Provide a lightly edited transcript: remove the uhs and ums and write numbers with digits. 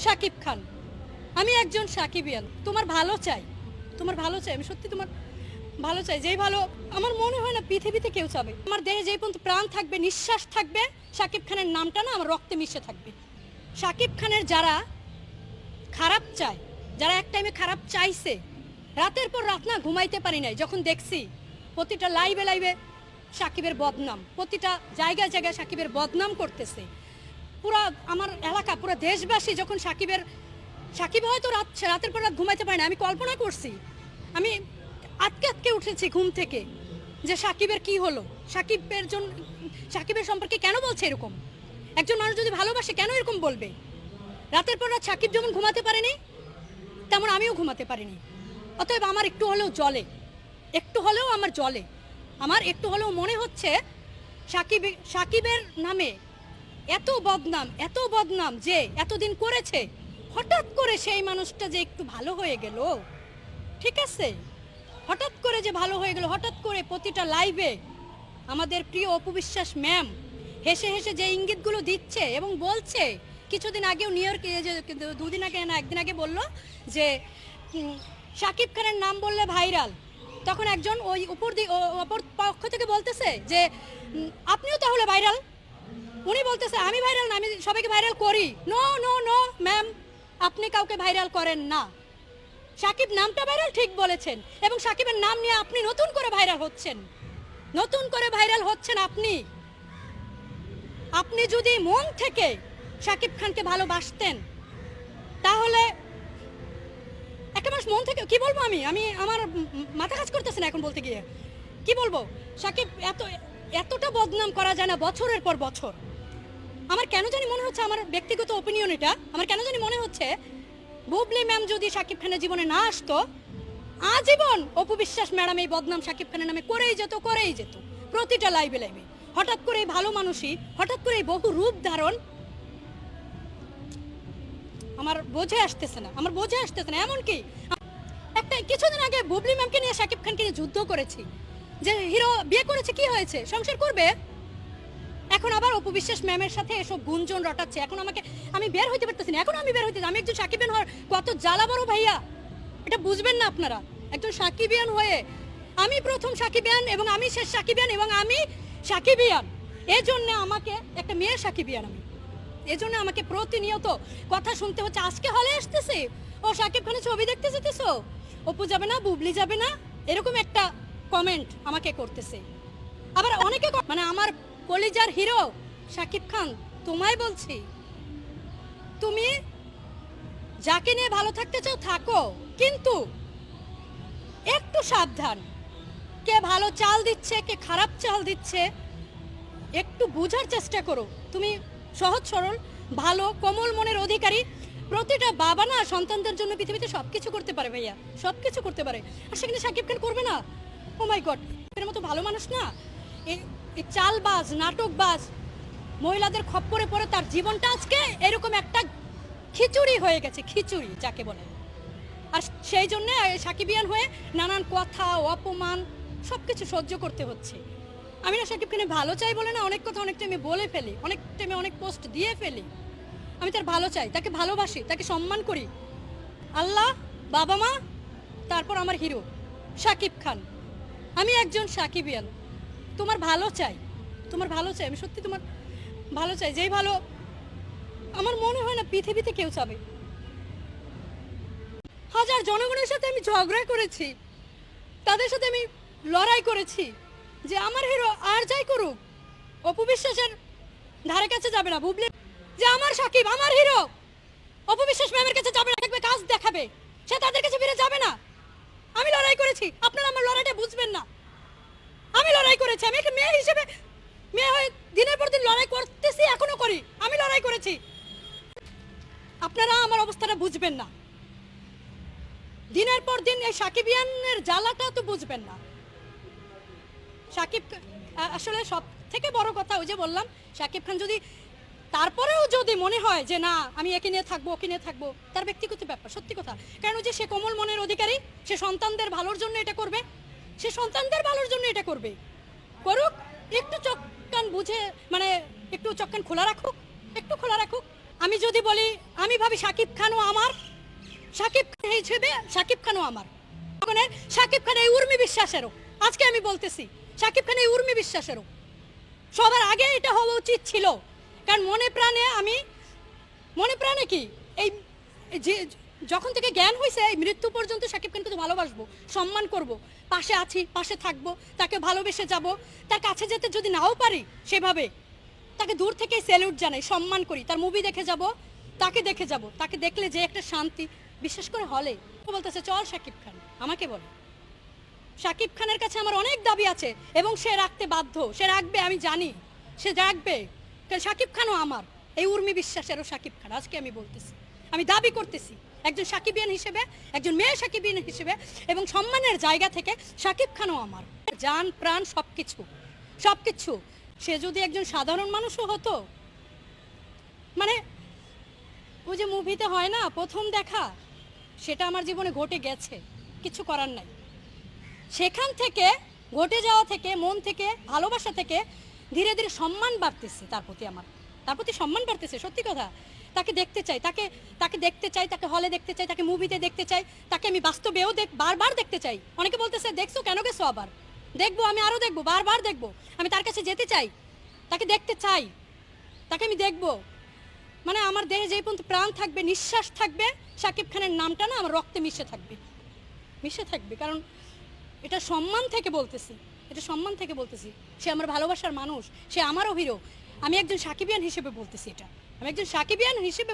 শাকিব খান, আমি একজন সাকিবিয়ান, তোমার ভালো চাই, তোমার ভালো চাই, আমি সত্যি তোমার ভালো চাই। যেই ভালো আমার মনে হয় না পৃথিবীতে কেউ চাবে। আমার দেহে যেই পর্যন্ত প্রাণ থাকবে, নিঃশ্বাস থাকবে, শাকিব খানের নামটা না আমার রক্তে মিশে থাকবে। শাকিব খানের যারা খারাপ চায়, যারা এক টাইমে খারাপ চাইছে, রাতের পর রাত না ঘুমাইতে পারি নাই যখন দেখছি প্রতিটা লাইভে লাইভে সাকিবের বদনাম, প্রতিটা জায়গায় জায়গায় সাকিবের বদনাম করতেছে। পুরা আমার এলাকা, পুরো দেশবাসী যখন সাকিব হয়তো রাতের পর রাত ঘুমাইতে পারে না। আমি কল্পনা করছি, আমি আটকে আটকে উঠেছি ঘুম থেকে যে সাকিবের কি হলো, সাকিবের সম্পর্কে কেন বলছে এরকম। একজন মানুষ যদি ভালোবাসে কেন এরকম বলবে? রাতের পর রাত সাকিব যেমন ঘুমাতে পারেনি, তেমন আমিও ঘুমাতে পারিনি। অতএব আমার একটু হলেও জ্বলে, একটু হলেও আমার জ্বলে, আমার একটু হলেও মনে হচ্ছে সাকিবের নামে এত বদনাম যে এতদিন করেছে, হঠাৎ করে সেই মানুষটা যে একটু ভালো হয়ে গেল, ঠিক আছে, হঠাৎ করে যে ভালো হয়ে গেল, হঠাৎ করে প্রতিটা লাইভে আমাদের প্রিয় অপু বিশ্বাস ম্যাম হেসে হেসে যে ইঙ্গিতগুলো দিচ্ছে এবং বলছে, কিছুদিন আগেও নিউ ইয়র্কে, যে দুদিন আগে না একদিন আগে বললো যে শাকিব খানের নাম বললে ভাইরাল, তখন একজন ওই অপর পক্ষ থেকে বলতেছে যে আপনিও তাহলে ভাইরাল। উনি বলতেছে আমি ভাইরাল না, আমি সবাইকে ভাইরাল করি। নো নো নো ম্যাম, আপনি কাউকে ভাইরাল করেন না। সাকিব নামটা ভাইরাল ঠিক বলেছেন, এবং সাকিবের নাম নিয়ে আপনি নতুন করে ভাইরাল হচ্ছেন, আপনি যদি মন থেকে সাকিব খানকে ভালোবাসতেন তাহলে একটা মানুষ মন থেকে, কি বলবো আমি আমার মাথা কাজ করতেছে না এখন বলতে গিয়ে, কি বলবো। সাকিব এতটা বদনাম করা যায় না বছরের পর বছর। আমার কেন জানি মনে হচ্ছে, আমার ব্যক্তিগত ওপিনিয়ন এটা, আমার কেন জানি মনে হচ্ছে বুবলি ম্যাম যদি সাকিব খানের জীবনে না আসতো, আজীবন অপু বিশ্বাস ম্যাডাম এই বদনাম সাকিব খানের নামে করেই যেত প্রতিটা লাইভে লাইভে। হঠাৎ করে এই ভালো মানুষই, হঠাৎ করে এই বহু রূপ ধারণ, আমার বোঝে আসতেছে না। এমনকি একটা কিছুদিন আগে বুবলি ম্যামকে নিয়ে সাকিব খানকে নিয়ে যুদ্ধ করেছি, যে হিরো বিয়ে করেছে, কি হয়েছে, সংসার করবে। এখন আবার অপু বিশ্বাস ম্যামের সাথে এসব গুঞ্জন রটাচ্ছে। এখন আমি বের হইতে পারতেছি না, আমি একজন সাকিবিয়ান হওয়ার কত জ্বালা বড় ভাইয়া, এটা বুঝবেন না আপনারা। একজন সাকিবিয়ান হয়ে, আমি প্রথম সাকিবিয়ান এবং আমি শেষ সাকিবিয়ান এবং আমি সাকিবিয়ান, এজন্য আমাকে একটা মেয়ে সাকিবিয়ান, এজন্য আমাকে প্রতিনিয়ত কথা শুনতে হচ্ছে। আজকে হলে আসতেছে, ও সাকিব খানের ছবি দেখতে যেতেছো, অপু যাবে না, বুবলি যাবে না, এরকম একটা কমেন্ট আমাকে করতেছে। আবার অনেকে মানে আমার কলিজার হিরো সাকিব খান, তোমায় বলছি, তুমি যাকে নিয়ে ভালো থাকতে চাও থাকো, কিন্তু একটু সাবধান। কে ভালো চাল দিচ্ছে, কে খারাপ চাল দিচ্ছে, একটু বোঝার চেষ্টা করো। তুমি সহজ সরল, ভালো, কোমল মনের অধিকারী। প্রতিটা বাবা না সন্তানদের জন্য পৃথিবীতে সবকিছু করতে পারে ভাইয়া, সবকিছু করতে পারে। আর সেখানে সাকিব খান করবে না? ও মাই গড, এর মতো ভালো মানুষ না, এই চালবাজ, নাটকবাজ মহিলাদের খপ্পরে পড়ে তার জীবনটা আজকে এরকম একটা খিচুড়ি হয়ে গেছে, খিচুড়ি যাকে বলে। আর সেই জন্য সাকিবিয়ান হয়ে নানান কথা, অপমান সবকিছু সহ্য করতে হচ্ছে। আমি না সাকিব খানের ভালো চাই বলে না অনেক কথা অনেক টাইমে বলে ফেলি, অনেক টাইমে অনেক পোস্ট দিয়ে ফেলি। আমি তার ভালো চাই, তাকে ভালোবাসি, তাকে সম্মান করি। আল্লাহ, বাবা মা, তারপর আমার হিরো সাকিব খান। আমি একজন সাকিবিয়ান, তোমার ভালো চাই, আমি সত্যি তোমার ভালো চাই। যেই ভালো আমার মনে হয় না পৃথিবীতে কেউ চাবে। হাজার জনগণের সাথে আমি ঝগড়া করেছি, তাদের সাথে আমি লড়াই করেছি যে আমার হিরো আর যাই করুক অপু বিশ্বাসের ধারে কাছে যাবে না। বুবলি যে আমার সাকিব, আমার হিরো অপু বিশ্বাস ম্যামের কাছে যাবে না, দেখবে কাজ দেখাবে, সে তাদের কাছে ফিরে যাবে না। আমি লড়াই করেছি, আপনারা আমার লড়াইটা বুঝবেন না। আমি লড়াই করেছি, আমি একটা মেয়ে হিসেবে, মেয়ে হয়ে দিনের পর দিন লড়াই করতেছি, এখনো করি। আমি লড়াই করেছি, আপনারা আমার অবস্থাটা বুঝবেন না। দিনের পর দিন এই সাকিবিয়ানের জ্বালাটা তো বুঝবেন না। সাকিব আসলে সব থেকে বড় কথা, ওই যে বললাম, সাকিব খান যদি তারপরেও যদি মনে হয় যে না আমি একে নিয়ে থাকবো, ওকে নিয়ে থাকবো, তার ব্যক্তিগত ব্যাপার, সত্যি কথা। কারণ যে সে কোমল মনের অধিকারী, সে সন্তানদের ভালোর জন্য এটা করবে, করুক। একটু চোখ কান বুঝে, মানে একটু চোখ কান খোলা রাখুক, আমি যদি বলি আমি ভাবি শাকিব খানও আমার, শাকিব খান হিসেবে শাকিব খানও আমার, শাকিব খান এই উর্মি বিশ্বাসেরও, আজকে আমি বলতেছি শাকিব খান এই উর্মি বিশ্বাসেরও। সবার আগে এটা হওয়া উচিত ছিল, কারণ মনে প্রাণে কি এই যে যখন থেকে জ্ঞান হয়েছে এই মৃত্যু পর্যন্ত শাকিব খানকে তো ভালোবাসবো, সম্মান করব, পাশে আছি, পাশে থাকবো, তাকে ভালোবেসে যাব। তার কাছে যেতে যদি নাও পারি সেভাবে তাকে দূর থেকে স্যালুট জানাই, সম্মান করি, তার মুভি দেখে যাব, তাকে দেখে যাব, তাকে দেখলে যে একটা শান্তি, বিশেষ করে হলে বলতেছে চল শাকিব খান, আমাকে বলে শাকিব খানের কাছে আমার অনেক দাবি আছে এবং সে রাখতে বাধ্য, সে রাখবে, আমি জানি সে রাখবে, কারণ শাকিব খানও আমার, এই উর্মি বিশ্বাসেরও শাকিব খান। আজকে আমি বলতেছি, আমি দাবি করতেছি একজন সাকিবিয়ান হিসেবে, একজন মেয়ে সাকিবিয়ান হিসেবে এবং সম্মানের জায়গা থেকে শাকিব খানও আমার জান প্রাণ সবকিছু। সে যদি একজন সাধারণ মানুষও হতো, মানে ওই যে মুভিতে হয় না প্রথম দেখা, সেটা আমার জীবনে ঘটে গেছে, কিছু করার নাই। সেখান থেকে ঘটে যাওয়া থেকে, মন থেকে, ভালোবাসা থেকে ধীরে ধীরে সম্মান বাড়তেছে তার প্রতি সম্মান বাড়তেছে। সত্যি কথা, তাকে দেখতে চাই, তাকে দেখতে চাই, তাকে হলে দেখতে চাই, তাকে মুভিতে দেখতে চাই, তাকে আমি বাস্তবেও বারবার দেখতে চাই। অনেকে বলতেছে দেখছো কেন গেছো, আবার দেখবো, আমি আরও দেখবো, বারবার দেখবো, আমি তার কাছে যেতে চাই, তাকে দেখতে চাই, তাকে আমি দেখবো। মানে আমার দেহে যেই পর্যন্ত প্রাণ থাকবে, নিঃশ্বাস থাকবে, শাকিব খানের নামটা না আমার রক্তে মিশে থাকবে, কারণ এটা সম্মান থেকে বলতেছি, সে আমার ভালোবাসার মানুষ, সে আমারও হিরো। আমি একজন সাকিবিয়ান হিসেবে বলতেছি, এটা আমি একজন সাকিবিয়ান হিসেবে